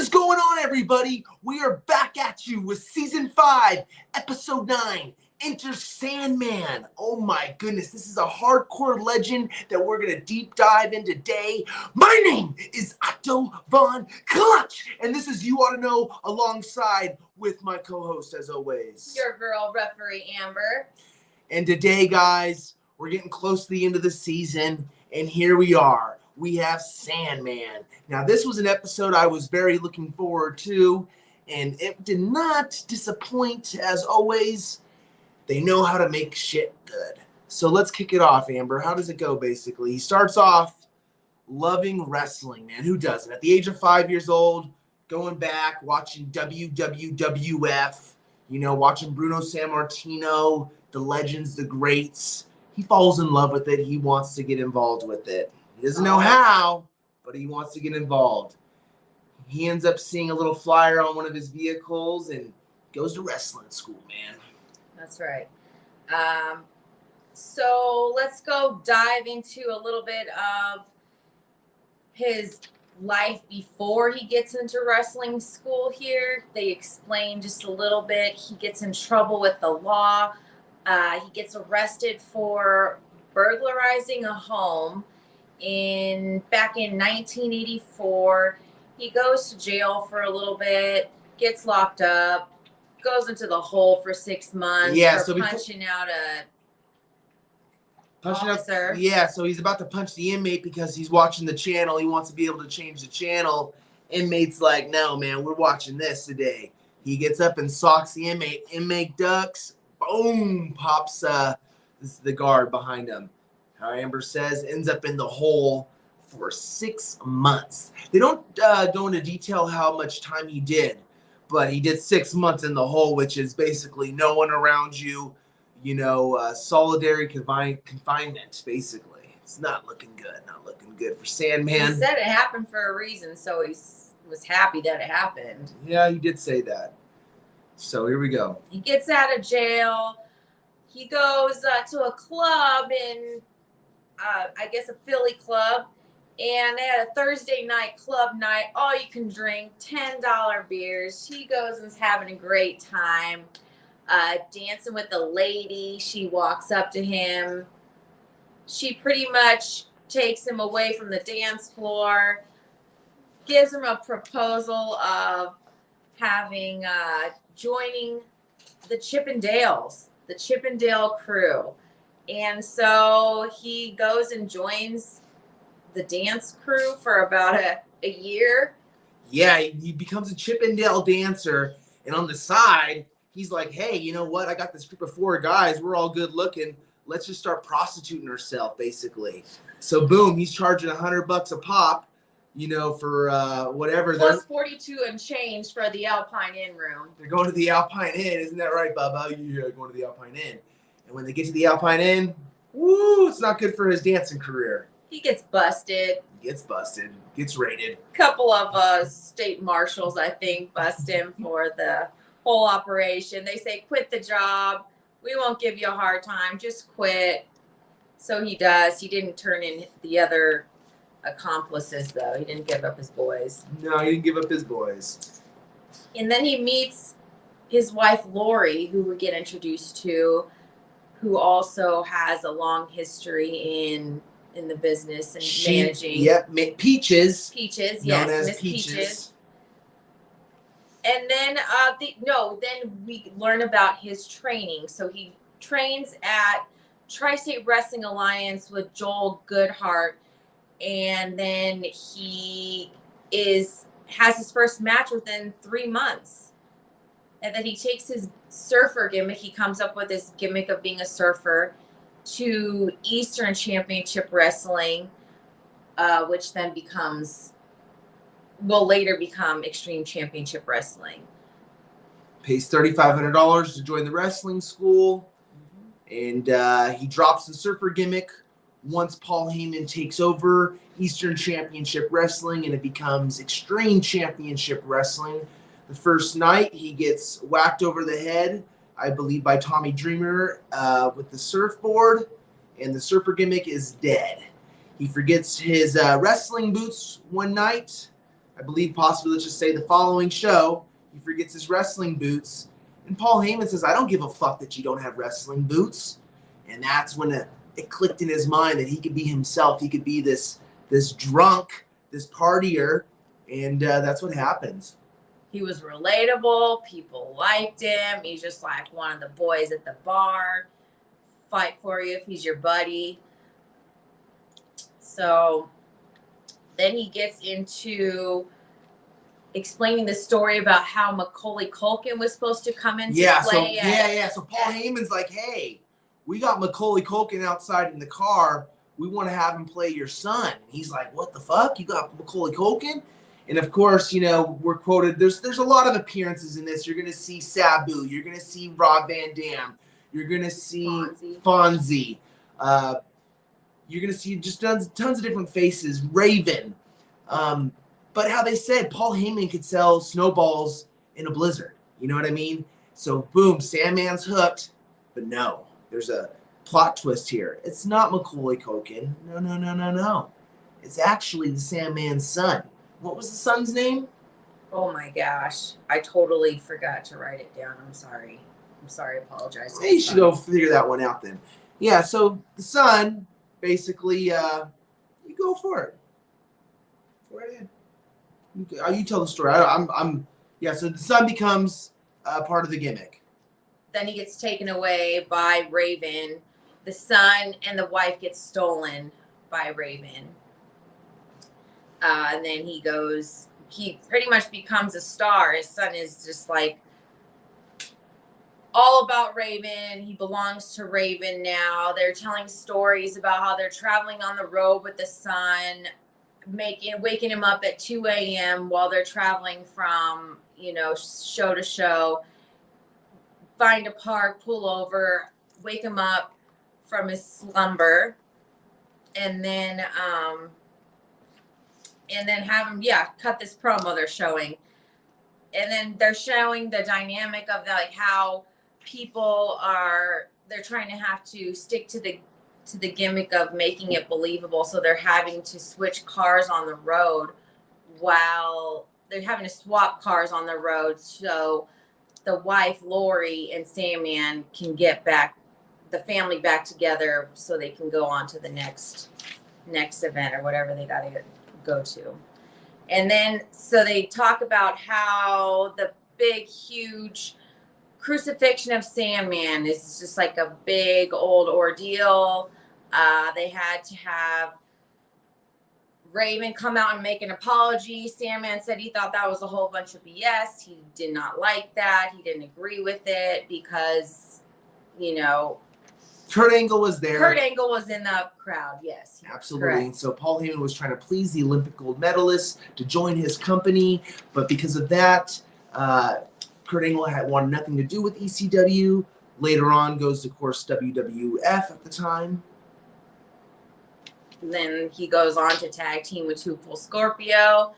is going on, everybody? We are back at you with Season 5, Episode 9, Enter Sandman. Oh my goodness, this is a hardcore legend that we're going to deep dive in today. My name is Otto Von Clutch, and this is You Ought to Know alongside with my co-host, as always. Your girl, Referee Amber. And today, guys, we're getting close to the end of the season, and here we are. We have Sandman. Now, this was an episode I was very looking forward to, and it did not disappoint. As always, they know how to make shit good. So let's kick it off, Amber. How does it go, basically? He starts off loving wrestling, man. Who doesn't? At the age of 5 years old, going back, watching WWF, watching Bruno Sammartino, the legends, the greats. He falls in love with it. He wants to get involved with it. He doesn't know how, but he wants to get involved. He ends up seeing a little flyer on one of his vehicles and goes to wrestling school, man. That's right. So let's go dive into a little bit of his life before he gets into wrestling school here. They explain just a little bit. He gets in trouble with the law. He gets arrested for burglarizing a home back in 1984. He goes to jail for a little bit, gets locked up, goes into the hole for 6 months for punching out an officer. So he's about to punch the inmate because he's watching the channel. He wants to be able to change the channel. Inmate's like, no, man, we're watching this today. He gets up and socks the inmate. Inmate ducks. Boom! Pops this is the guard behind him. How Amber says, ends up in the hole for 6 months. They don't go into detail how much time he did, but he did 6 months in the hole, which is basically no one around you, solitary confinement, basically. It's not looking good. Not looking good for Sandman. He said it happened for a reason, so he was happy that it happened. Yeah, he did say that. So here we go. He gets out of jail. He goes to a club in, I guess, a Philly club. And they had a Thursday night club night, all you can drink, $10 beers. He goes and's having a great time, dancing with the lady. She walks up to him. She pretty much takes him away from the dance floor, gives him a proposal of having joining the Chippendales, the Chippendale crew. And so he goes and joins the dance crew for about a year. Yeah, he becomes a Chippendale dancer, and on the side, he's like, hey, you know what? I got this group of 4 guys. We're all good looking. Let's just start prostituting ourselves, basically. So, boom, he's charging $100 a pop, for whatever. Plus 42 and change for the Alpine Inn room. They're going to the Alpine Inn. Isn't that right, Bubba? Yeah, going to the Alpine Inn. And when they get to the Alpine Inn, woo, it's not good for his dancing career. He gets busted. Gets raided. Couple of state marshals, I think, bust him for the whole operation. They say, quit the job. We won't give you a hard time. Just quit. So he does. He didn't turn in the other accomplices, though. He didn't give up his boys. No, he didn't give up his boys. And then he meets his wife, Lori, who we get introduced to, who also has a long history in the business and managing. Yep, Peaches. Peaches, known yes, as Miss Peaches. And then then we learn about his training. So he trains at Tri-State Wrestling Alliance with Joel Goodhart, and then he has his first match within 3 months. And then he takes his surfer gimmick. He comes up with this gimmick of being a surfer to Eastern Championship Wrestling, which then will later become Extreme Championship Wrestling. Pays $3,500 to join the wrestling school, and he drops the surfer gimmick once Paul Heyman takes over Eastern Championship Wrestling, and it becomes Extreme Championship Wrestling. The first night, he gets whacked over the head, I believe, by Tommy Dreamer with the surfboard, and the surfer gimmick is dead. He forgets his wrestling boots one night, I believe possibly, let's just say the following show, he forgets his wrestling boots. And Paul Heyman says, I don't give a fuck that you don't have wrestling boots. And that's when it clicked in his mind that he could be himself. He could be this drunk, this partier. And that's what happens. He was relatable. People liked him. He's just like one of the boys at the bar. Fight for you if he's your buddy. So then he gets into explaining the story about how Macaulay Culkin was supposed to come into play. So Paul Heyman's like, hey, we got Macaulay Culkin outside in the car. We want to have him play your son. And he's like, what the fuck? You got Macaulay Culkin? And of course, you know, we're quoted. There's a lot of appearances in this. You're going to see Sabu. You're going to see Rob Van Dam. You're going to see Fonzie. You're going to see just tons of different faces. Raven. But how they said Paul Heyman could sell snowballs in a blizzard. You know what I mean? So, boom, Sandman's hooked. But no, there's a plot twist here. It's not Macaulay Culkin. No. It's actually the Sandman's son. What was the son's name? Oh, my gosh. I totally forgot to write it down. I'm sorry. I apologize. Hey, you should go figure that one out then. Yeah, so the son, basically, you go for it. Go right ahead. You tell the story. So the son becomes part of the gimmick. Then he gets taken away by Raven. The son and the wife get stolen by Raven. And then he pretty much becomes a star. His son is just like all about Raven. He belongs to Raven now. They're telling stories about how they're traveling on the road with the son, waking him up at 2 a.m. while they're traveling from, show to show. Find a park, pull over, wake him up from his slumber, and then have him, cut this promo they're showing. And then they're showing the dynamic of how people they're trying to have to stick to the gimmick of making it believable. So they're having to switch cars on the road while they're having to swap cars on the road. So the wife, Lori, and Sandman can get the family back together so they can go on to the next event or whatever they got to go to. And then, so they talk about how the big, huge crucifixion of Sandman is just like a big old ordeal. They had to have Raven come out and make an apology. Sandman said he thought that was a whole bunch of BS. He did not like that. He didn't agree with it because, Kurt Angle was there. Kurt Angle was in the crowd, yes. Absolutely. Correct. And so Paul Heyman was trying to please the Olympic gold medalist to join his company. But because of that, Kurt Angle wanted nothing to do with ECW. Later on goes to, of course, WWF at the time. Then he goes on to tag team with Too Cool Scorpio.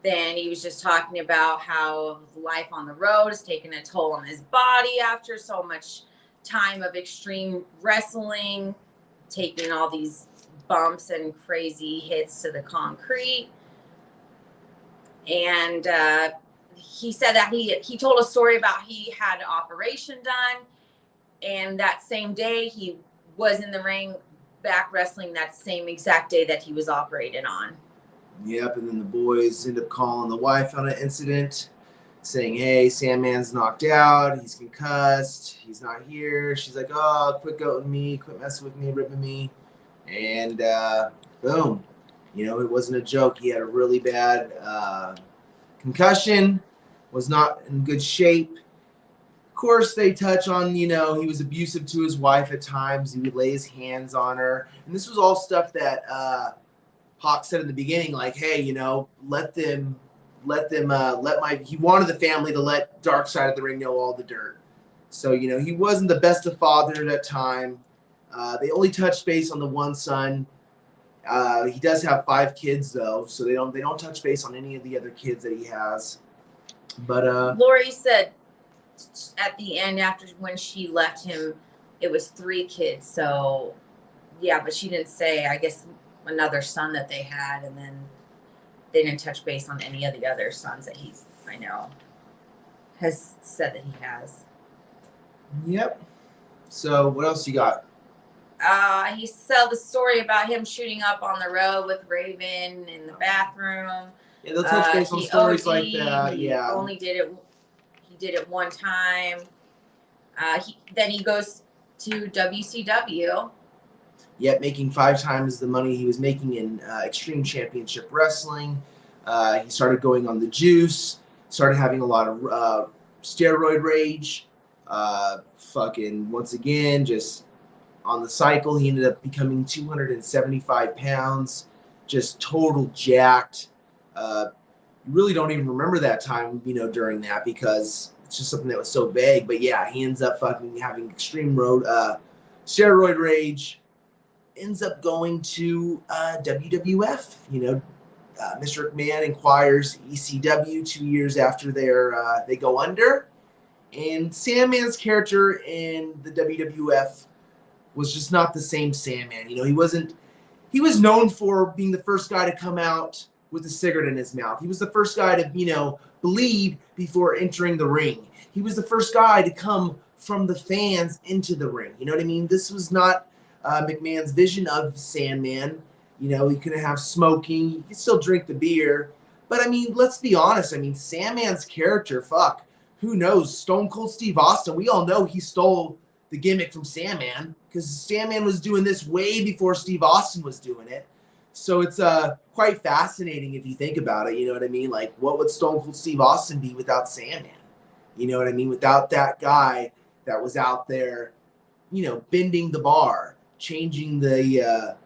Then he was just talking about how life on the road is taking a toll on his body after so much time of extreme wrestling, taking all these bumps and crazy hits to the concrete. And he said that he told a story about he had an operation done, and that same day he was in the ring back wrestling that same exact day that he was operated on. Yep, and then the boys end up calling the wife on an incident, saying, hey, Sandman's knocked out, he's concussed, he's not here. She's like, oh, quit goating me, quit messing with me, ripping me. And boom, it wasn't a joke. He had a really bad concussion, was not in good shape. Of course, they touch on, he was abusive to his wife at times. He would lay his hands on her. And this was all stuff that Hawk said in the beginning, like, hey, he wanted the family to let Dark Side of the Ring know all the dirt. So, he wasn't the best of fathers at that time. They only touched base on the one son. He does have 5 kids, though, so they don't touch base on any of the other kids that he has. But Lori said at the end, when she left him, it was 3 kids. So, yeah, but she didn't say, I guess, another son that they had, and then they didn't touch base on any of the other sons that I know has said that he has. Yep. So what else you got? He told the story about him shooting up on the road with Raven in the bathroom. Yeah, they'll touch base on stories like that. He only did it. He did it one time. Then he goes to WCW. Yep, making 5 times the money he was making in Extreme Championship Wrestling. He started going on the juice. Started having a lot of steroid rage. Once again, just on the cycle, he ended up becoming 275 pounds, just total jacked. You really don't even remember that time, during that, because it's just something that was so vague. But yeah, he ends up fucking having extreme steroid rage. Ends up going to WWF. Mr. McMahon inquires ECW 2 years after they go under. And Sandman's character in the WWF was just not the same Sandman. He was known for being the first guy to come out with a cigarette in his mouth. He was the first guy to, bleed before entering the ring. He was the first guy to come from the fans into the ring. You know what I mean? This was not McMahon's vision of Sandman. He couldn't have smoking. He could still drink the beer. But, let's be honest. Sandman's character, who knows? Stone Cold Steve Austin, we all know he stole the gimmick from Sandman, because Sandman was doing this way before Steve Austin was doing it. So it's quite fascinating if you think about it. You know what I mean? Like, what would Stone Cold Steve Austin be without Sandman? You know what I mean? Without that guy that was out there, bending the bar, changing the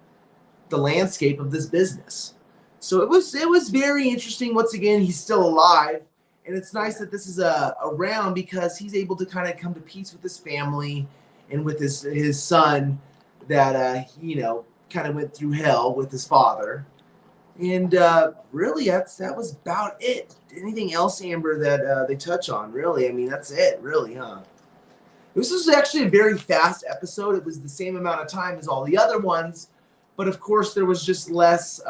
landscape of this business. So it was very interesting. Once again, he's still alive. And it's nice that this is around, because he's able to kind of come to peace with his family and with his son that, kind of went through hell with his father. And really, that was about it. Anything else, Amber, that they touch on? Really, that's it, really, huh? This was actually a very fast episode. It was the same amount of time as all the other ones. But, of course, there was just less.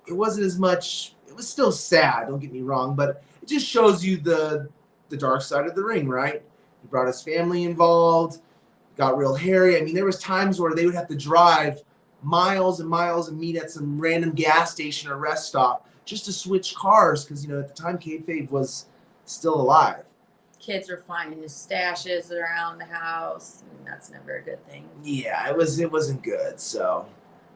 It wasn't as much. It was still sad, don't get me wrong, but it just shows you the dark side of the ring, right? He brought his family involved, got real hairy. There was times where they would have to drive miles and miles and meet at some random gas station or rest stop just to switch cars, because, at the time, kayfabe was still alive. Kids were finding his stashes around the house, and that's never a good thing. Yeah, it wasn't good, so.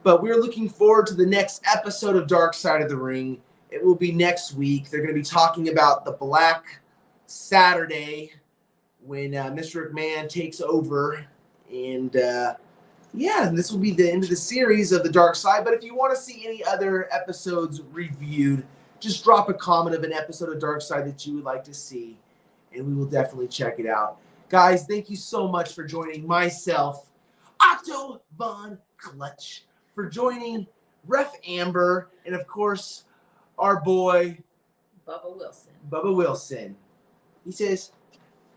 But we're looking forward to the next episode of Dark Side of the Ring. It will be next week. They're going to be talking about the Black Saturday when Mr. McMahon takes over. And, and this will be the end of the series of the Dark Side. But if you want to see any other episodes reviewed, just drop a comment of an episode of Dark Side that you would like to see, and we will definitely check it out. Guys, thank you so much for joining myself, Otto Von Clutch, for joining Ref Amber, and, of course, our boy, Bubba Wilson. He says,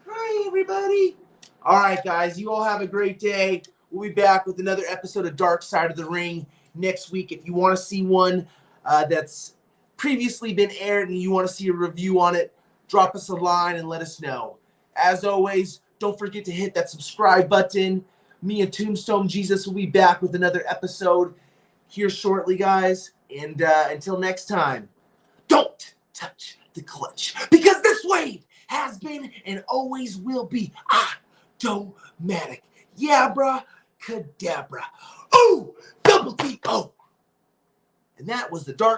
hi, everybody. All right, guys, you all have a great day. We'll be back with another episode of Dark Side of the Ring next week. If you want to see one that's previously been aired and you want to see a review on it, drop us a line and let us know. As always, don't forget to hit that subscribe button. Me and Tombstone Jesus will be back with another episode here shortly, guys. And until next time, don't touch the clutch, because this wave has been and always will be automatic. Yeah, bruh, cadabra. Ooh, double T-O. And that was the Dark